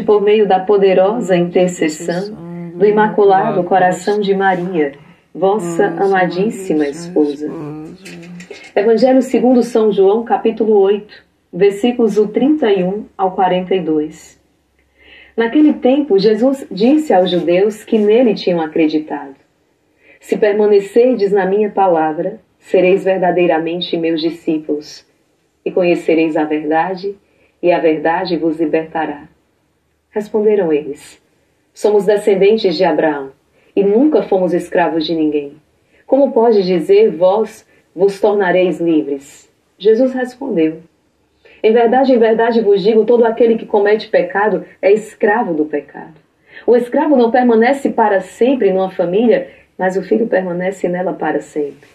Por meio da poderosa intercessão do Imaculado Coração de Maria, vossa amadíssima esposa. Evangelho segundo São João, capítulo 8, versículos do 31 ao 42. Naquele tempo, Jesus disse aos judeus que nele tinham acreditado: se permanecerdes na minha palavra, sereis verdadeiramente meus discípulos, e conhecereis a verdade, e a verdade vos libertará. Responderam eles: somos descendentes de Abraão, e nunca fomos escravos de ninguém. Como pode dizer, vós vos tornareis livres? Jesus respondeu: em verdade vos digo, todo aquele que comete pecado é escravo do pecado. O escravo não permanece para sempre numa família, mas o filho permanece nela para sempre.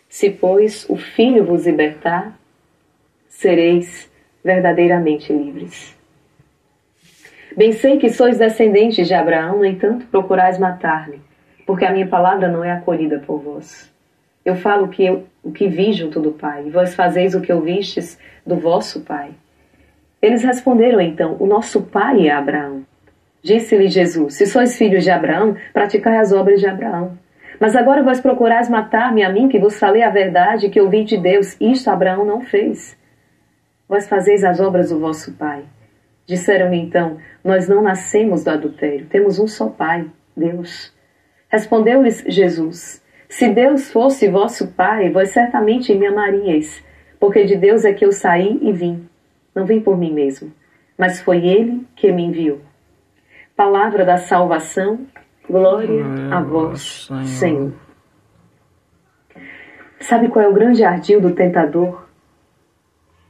Se, pois, o filho vos libertar, sereis verdadeiramente livres. Bem sei que sois descendentes de Abraão, no entanto procurais matar-me, porque a minha palavra não é acolhida por vós. Eu falo o que vi junto do Pai, e vós fazeis o que ouvistes do vosso pai. Eles responderam então: o nosso pai é Abraão. Disse-lhe Jesus: se sois filhos de Abraão, praticai as obras de Abraão. Mas agora vós procurais matar-me a mim, que vos falei a verdade, que ouvi de Deus. Isto Abraão não fez. Vós fazeis as obras do vosso pai. Disseram-lhe então: nós não nascemos do adultério, temos um só pai, Deus. Respondeu-lhes Jesus: se Deus fosse vosso pai, vós certamente me amaríeis, porque de Deus é que eu saí e vim. Não vim por mim mesmo, mas foi Ele que me enviou. Palavra da salvação, glória a vós, Senhor. Sabe qual é o grande ardil do tentador?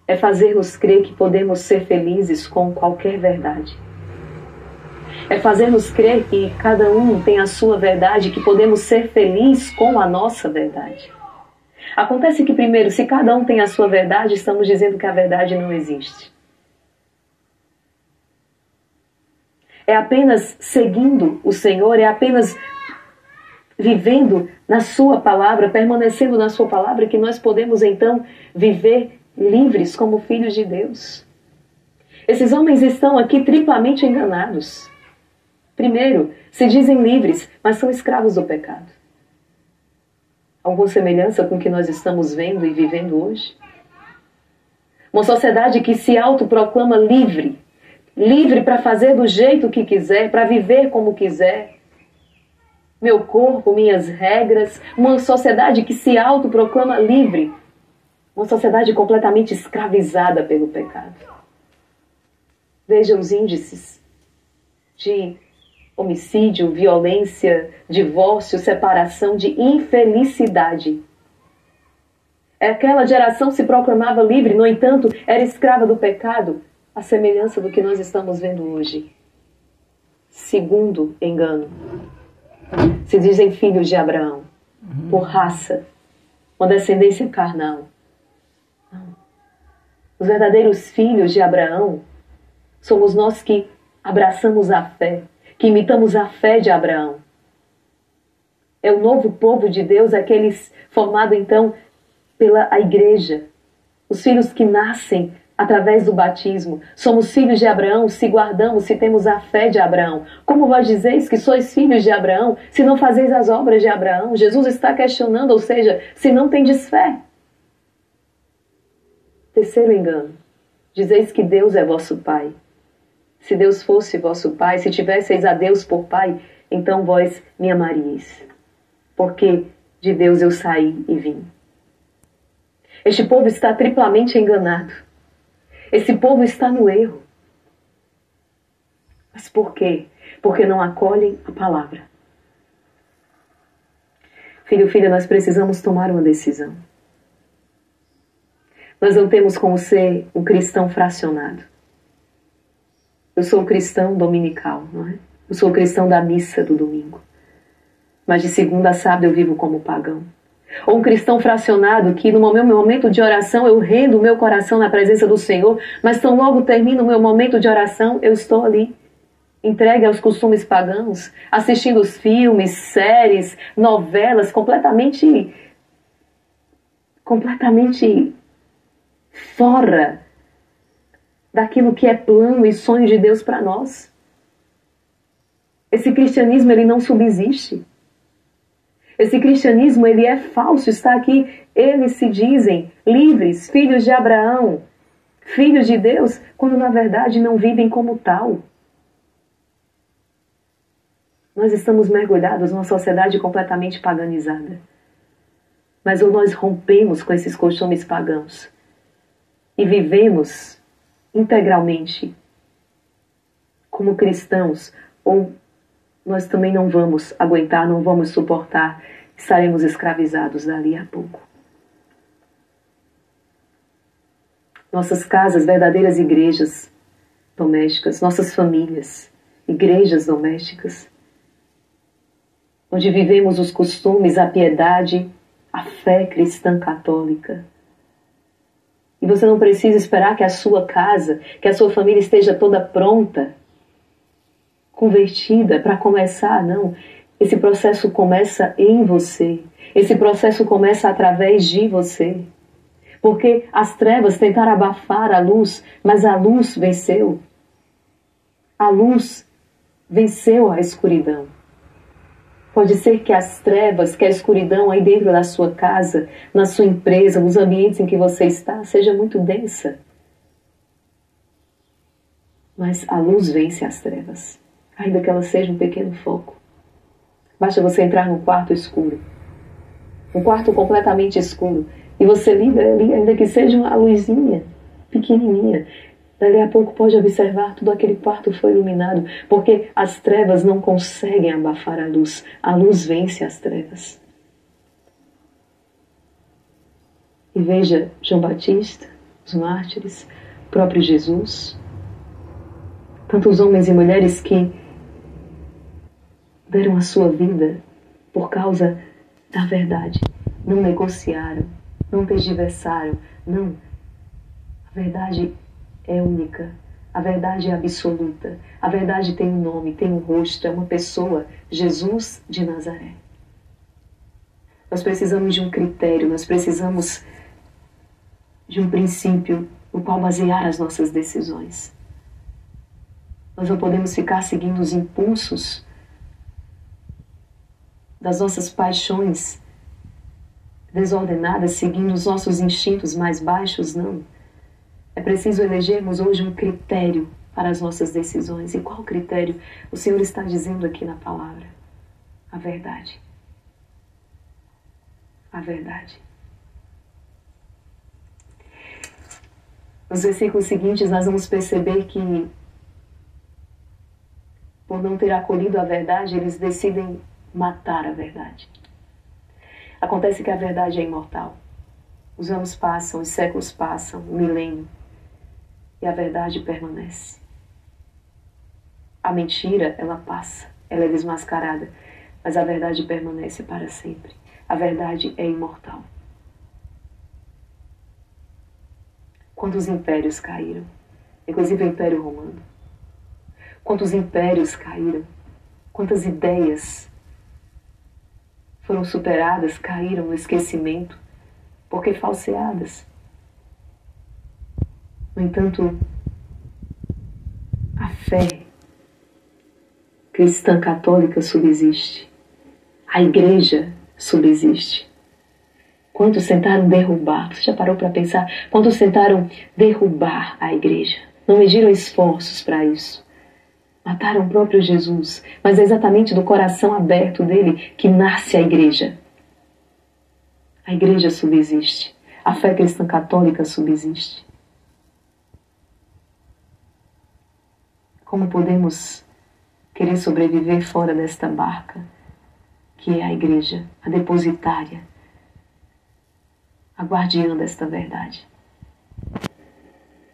É fazer-nos crer que podemos ser felizes com qualquer verdade. É fazer-nos crer que cada um tem a sua verdade, que podemos ser felizes com a nossa verdade. Acontece que, primeiro, se cada um tem a sua verdade, estamos dizendo que a verdade não existe. É apenas seguindo o Senhor, é apenas vivendo na sua palavra, permanecendo na sua palavra, que nós podemos então viver livres como filhos de Deus. Esses homens estão aqui triplamente enganados. Primeiro, se dizem livres, mas são escravos do pecado. Alguma semelhança com o que nós estamos vendo e vivendo hoje? Uma sociedade que se autoproclama livre. Livre para fazer do jeito que quiser, para viver como quiser. Meu corpo, minhas regras. Uma sociedade que se autoproclama livre. Uma sociedade completamente escravizada pelo pecado. Veja os índices de homicídio, violência, divórcio, separação, de infelicidade. Aquela geração se proclamava livre, no entanto, era escrava do pecado, a semelhança do que nós estamos vendo hoje. Segundo engano. Se dizem filhos de Abraão, por raça, uma descendência carnal. Os verdadeiros filhos de Abraão somos nós que abraçamos a fé, que imitamos a fé de Abraão. É o novo povo de Deus, aqueles formado então pela igreja. Os filhos que nascem através do batismo. Somos filhos de Abraão se guardamos, se temos a fé de Abraão. Como vós dizeis que sois filhos de Abraão, se não fazeis as obras de Abraão? Jesus está questionando, ou seja, se não tendes fé. Terceiro engano. Dizeis que Deus é vosso Pai. Se Deus fosse vosso Pai, se tivesseis a Deus por Pai, então vós me amaríeis. Porque de Deus eu saí e vim. Este povo está triplamente enganado. Esse povo está no erro. Mas por quê? Porque não acolhem a palavra. Filho, filha, nós precisamos tomar uma decisão. Nós não temos como ser um cristão fracionado. Eu sou um cristão dominical, não é? Eu sou um cristão da missa do domingo. Mas de segunda a sábado eu vivo como pagão. Ou um cristão fracionado que no meu momento de oração eu rendo o meu coração na presença do Senhor, mas tão logo termino o meu momento de oração, eu estou ali, entregue aos costumes pagãos, assistindo os filmes, séries, novelas, completamente fora daquilo que é plano e sonho de Deus para nós. Esse cristianismo, ele não subsiste. Esse cristianismo, ele é falso. Está aqui, eles se dizem livres, filhos de Abraão, filhos de Deus, quando na verdade não vivem como tal. Nós estamos mergulhados numa sociedade completamente paganizada. Mas ou nós rompemos com esses costumes pagãos e vivemos integralmente como cristãos, ou nós também não vamos aguentar, não vamos suportar, estaremos escravizados dali a pouco. Nossas casas, verdadeiras igrejas domésticas, nossas famílias, igrejas domésticas, onde vivemos os costumes, a piedade, a fé cristã católica. E você não precisa esperar que a sua casa, que a sua família esteja toda pronta, convertida para começar, não. Esse processo começa em você. Esse processo começa através de você. Porque as trevas tentaram abafar a luz, mas a luz venceu. A luz venceu a escuridão. Pode ser que as trevas, que a escuridão aí dentro da sua casa, na sua empresa, nos ambientes em que você está, seja muito densa. Mas a luz vence as trevas, ainda que ela seja um pequeno foco. Basta você entrar num quarto escuro, um quarto completamente escuro, e você liga ali, ainda que seja uma luzinha pequenininha. Dali a pouco pode observar, todo aquele quarto foi iluminado, porque as trevas não conseguem abafar a luz vence as trevas. E veja João Batista, os mártires, o próprio Jesus, tantos homens e mulheres que deram a sua vida por causa da verdade, não negociaram, não tergiversaram, não. A verdade é única, a verdade é absoluta, a verdade tem um nome, tem um rosto, é uma pessoa, Jesus de Nazaré. Nós precisamos de um critério, nós precisamos de um princípio no qual basear as nossas decisões. Nós não podemos ficar seguindo os impulsos das nossas paixões desordenadas, seguindo os nossos instintos mais baixos, não. É preciso elegermos hoje um critério para as nossas decisões. E qual critério o Senhor está dizendo aqui na palavra? A verdade. A verdade. Nos versículos seguintes nós vamos perceber que, por não ter acolhido a verdade, eles decidem matar a verdade. Acontece que a verdade é imortal. Os anos passam, os séculos passam, o milênio. E a verdade permanece. A mentira, ela passa, ela é desmascarada, mas a verdade permanece para sempre. A verdade é imortal. Quantos impérios caíram? Inclusive o Império Romano. Quantos impérios caíram? Quantas ideias foram superadas, caíram no esquecimento, porque falseadas. No entanto, a fé cristã católica subsiste. A igreja subsiste. Quantos tentaram derrubar? Você já parou para pensar? Quantos tentaram derrubar a igreja? Não mediram esforços para isso. Mataram o próprio Jesus. Mas é exatamente do coração aberto dele que nasce a igreja. A igreja subsiste. A fé cristã católica subsiste. Como podemos querer sobreviver fora desta barca, que é a igreja, a depositária, a guardiã desta verdade?